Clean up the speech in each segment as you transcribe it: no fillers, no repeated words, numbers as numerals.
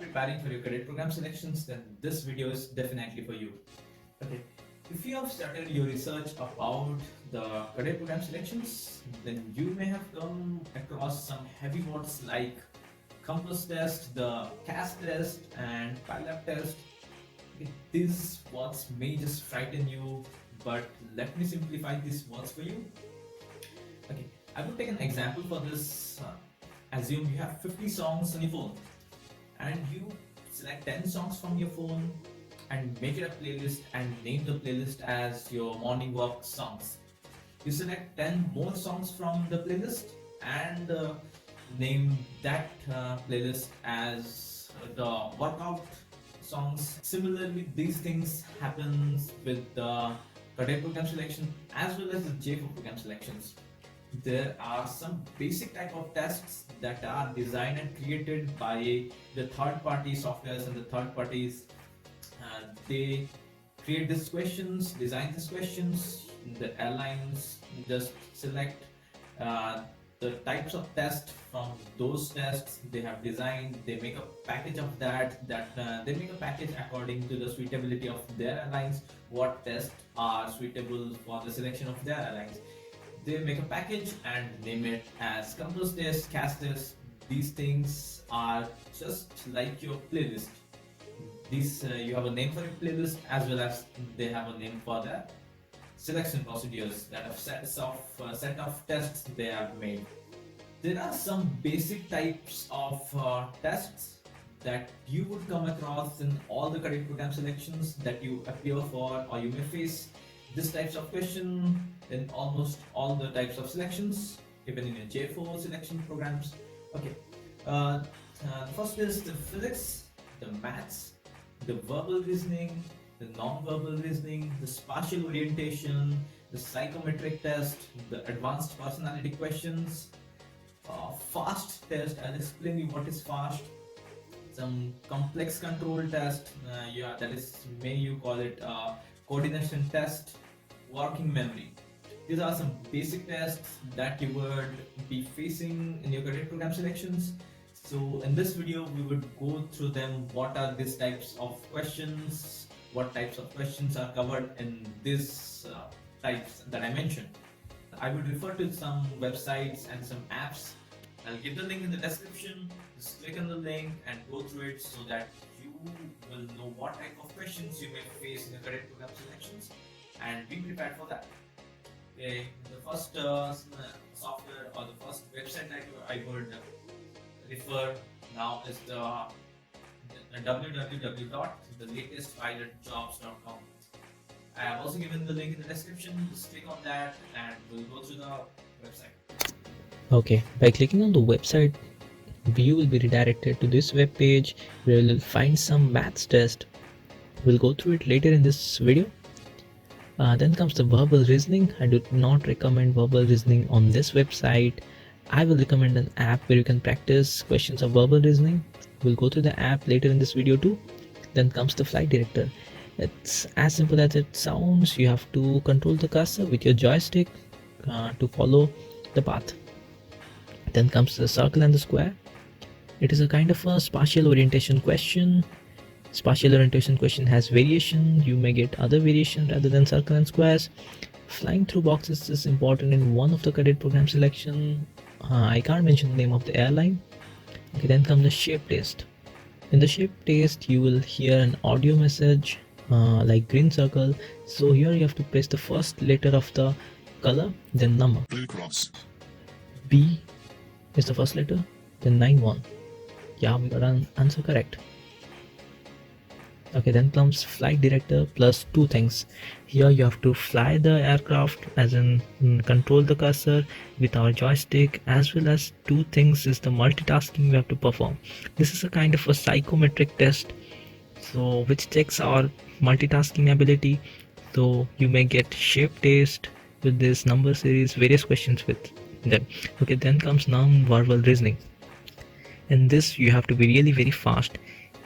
preparing for your cadet program selections, then this video is definitely for you. Okay, if you have started your research about the cadet program selections, then you may have come across some heavy words like compass test, the CAS test, and Pilapt test. Okay, these words may just frighten you, but let me simplify these words for you. Okay, I will take an example for this. Assume you have 50 songs on your phone and you select 10 songs from your phone and make it a playlist and name the playlist as your morning walk songs. You select 10 more songs from the playlist and name that playlist as the workout songs. Similarly, these things happens with the cadet program selection as well as the J4 program selections. There are some basic type of tests that are designed and created by the third party softwares and the third parties. They create these questions, design these questions. The airlines just select the types of tests from those tests they have designed. They make a package of that they make a package according to the suitability of their airlines, what tests are suitable for the selection of their airlines. They make a package and name it as compass test, CAS test. These things are just like your playlist. These you have a name for your playlist as well as they have a name for the selection procedures that have set of tests they have made. There are some basic types of tests that you would come across in all the cadet program selections that you appear for, or you may face these types of question in almost all the types of selections, even in your J4 selection programs. Okay, first is the physics, the maths, the verbal reasoning, the non-verbal reasoning, the spatial orientation, the psychometric test, the advanced personality questions, fast test. I'll explain you what is fast. Some complex control test, that is, may you call it coordination test, working memory. These are some basic tests that you would be facing in your cadet program selections. So in this video, we would go through them. What are these types of questions? What types of questions are covered in these types that I mentioned? I would refer to some websites and some apps. I'll give the link in the description. Just click on the link and go through it so that you will know what type of questions you may face in the cadet program selections and be prepared for that. Okay, the first software or the first website that I would refer now is the www.thelatestpilotjobs.com. I have also given the link in the description. Just click on that and we'll go through the website. Okay, by clicking on the website, you will be redirected to this web page where you'll find some maths test. We'll go through it later in this video. Then comes the verbal reasoning. I do not recommend verbal reasoning on this website. I will recommend an app where you can practice questions of verbal reasoning. We'll go through the app later in this video too. Then comes the flight director. It's as simple as it sounds. You have to control the cursor with your joystick to follow the path. Then comes the circle and the square. It is a kind of a spatial orientation question. Spatial orientation question has variation. You may get other variation rather than circle and squares. Flying through boxes is important in one of the cadet program selection. I can't mention the name of the airline. Okay, then comes the shape test. In the shape test, you will hear an audio message like green circle. So here you have to press the first letter of the color, then number. Blue cross. B is the first letter, then 91. Yeah, we got an answer correct. Okay, then comes flight director plus two things. Here you have to fly the aircraft, as in control the cursor with our joystick, as well as two things is the multitasking we have to perform. This is a kind of a psychometric test, so which checks our multitasking ability. So you may get shape test with this number series, various questions with them. Okay, then comes non-verbal reasoning. In this you have to be really very fast.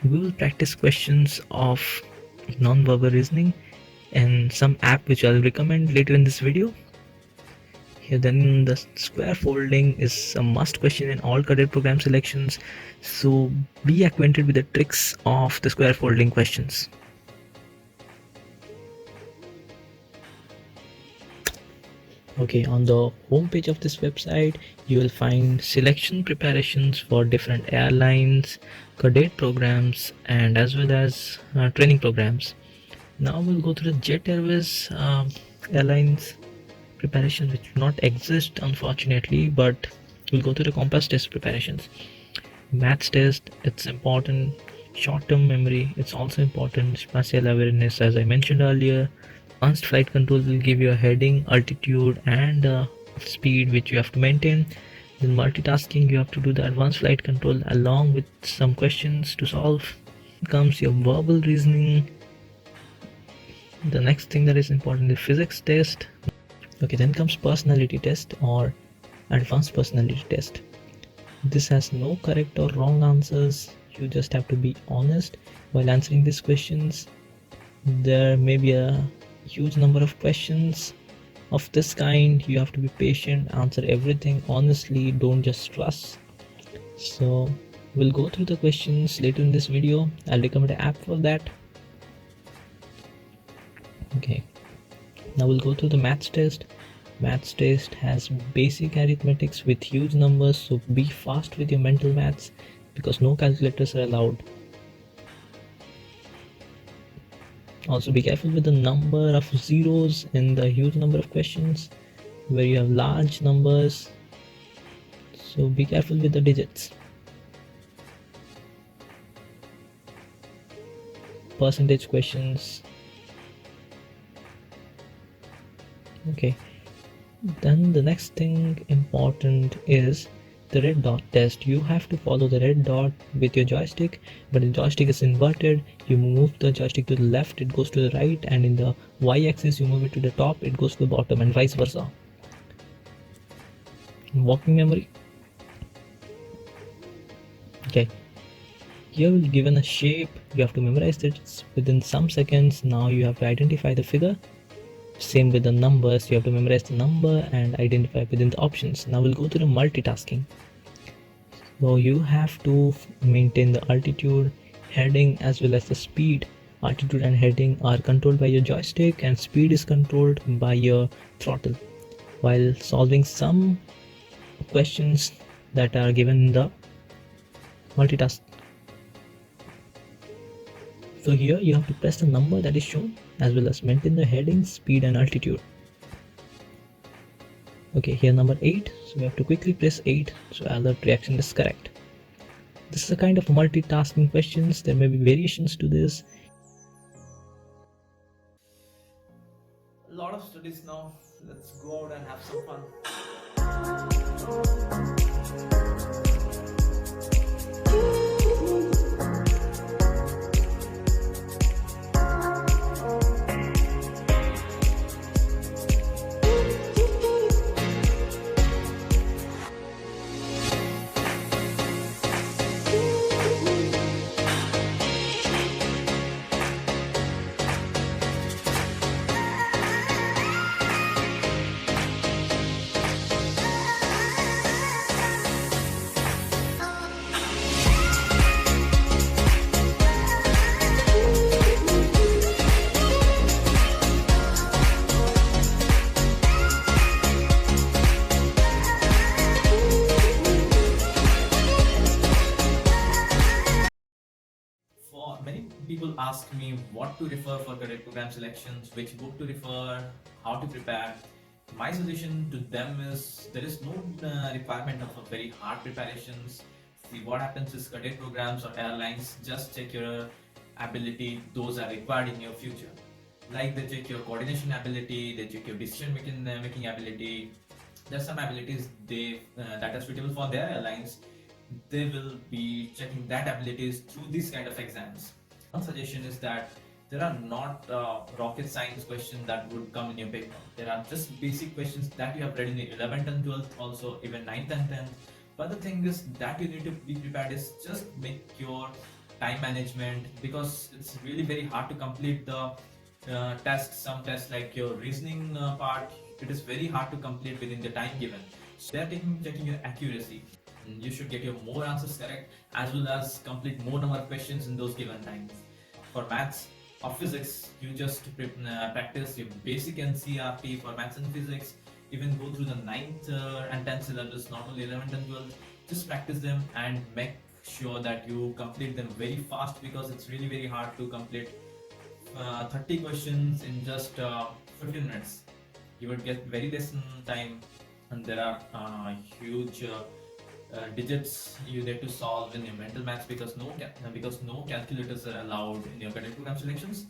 We will practice questions of non-verbal reasoning and some app which I'll recommend later in this video. Okay, then the square folding is a must question in all cadet program selections, so be acquainted with the tricks of the square folding questions. Okay, on the home page of this website you will find selection preparations for different airlines, cadet programs, and as well as training programs. Now we'll go through the Jet Airways airlines preparations, which do not exist unfortunately, but we'll go through the compass test preparations. Maths test, it's important. Short-term memory, it's also important. Spatial awareness, as I mentioned earlier. Advanced flight control will give you a heading, altitude, and speed which you have to maintain. Then multitasking, you have to do the advanced flight control along with some questions to solve. Comes your verbal reasoning. The next thing that is important is physics test. Okay, then comes personality test or advanced personality test. This has no correct or wrong answers. You just have to be honest while answering these questions. There may be a huge number of questions of this kind. You have to be patient, answer everything honestly, don't just trust. So we'll go through the questions later in this video. I'll recommend an app for that. Okay, now we'll go through the maths test. Maths test has basic arithmetics with huge numbers, so be fast with your mental maths because no calculators are allowed. Also be careful with the number of zeros in the huge number of questions where you have large numbers, so be careful with the digits. Percentage questions. Okay, then the next thing important is the red dot test. You have to follow the red dot with your joystick, but the joystick is inverted. You move the joystick to the left, it goes to the right, and in the y-axis you move it to the top, it goes to the bottom, and vice versa. Walking memory. Okay, here we're given a shape, you have to memorize it within some seconds. Now you have to identify the figure. Same with the numbers, you have to memorize the number and identify within the options. Now we'll go to the multitasking. So you have to maintain the altitude, heading, as well as the speed. Altitude and heading are controlled by your joystick and speed is controlled by your throttle, while solving some questions that are given in the multitask. So here you have to press the number that is shown as well as maintain the heading, speed and altitude. Okay, here number 8, so we have to quickly press 8 so alert reaction is correct. This is a kind of multitasking questions. There may be variations to this. A lot of studies now. Let's go out and have some fun. Many people ask me what to refer for cadet program selections, which book to refer, how to prepare. My suggestion to them is there is no requirement of a very hard preparations. See, what happens is cadet programs or airlines just check your ability, those are required in your future. Like they check your coordination ability, they check your decision making ability. There's some abilities that are suitable for their airlines. They will be checking that abilities through these kind of exams. One suggestion is that there are not rocket science questions that would come in your paper. There are just basic questions that you have read in the 11th and 12th, also even 9th and 10th. But the thing is that you need to be prepared is just make your time management, because it's really very hard to complete the tests. Some tests like your reasoning part, it is very hard to complete within the time given. So they are checking your accuracy. And you should get your more answers correct as well as complete more number of questions in those given times. For maths or physics, you just practice your basic NCRT for maths and physics. Even go through the 9th and 10th syllabus, not only 11th and 12th. Just practice them and make sure that you complete them very fast, because it's really very hard to complete 30 questions in just 15 minutes. You would get very less time, and there are huge digits you need to solve in your mental maths, because no calculators are allowed in your cadet program selections.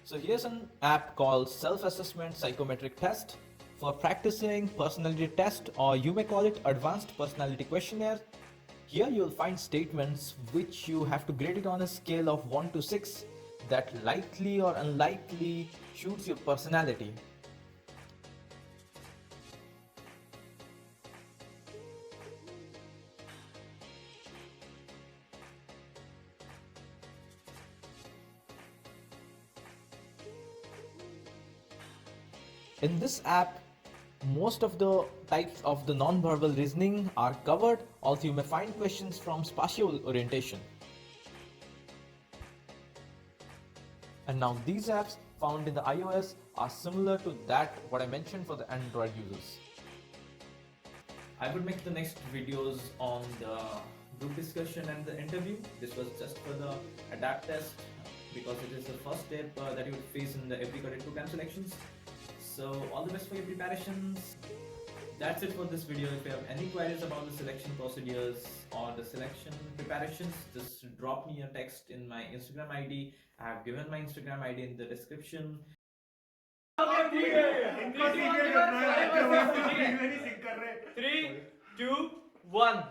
So here's an app called Self-Assessment Psychometric Test for practicing personality test, or you may call it Advanced Personality Questionnaire. Here you'll find statements which you have to grade it on a scale of 1 to 6 that likely or unlikely suits your personality. In this app, most of the types of the non-verbal reasoning are covered. Also, you may find questions from spatial orientation. And now these apps found in the iOS are similar to that what I mentioned for the Android users. I would make the next videos on the group discussion and the interview. This was just for the adapt test, because it is the first step that you would face in the every cadet program selections. So all the best for your preparations. That's it for this video. If you have any queries about the selection procedures or the selection preparations, just drop me a text in my Instagram ID. I have given my Instagram ID in the description. Three, two, one.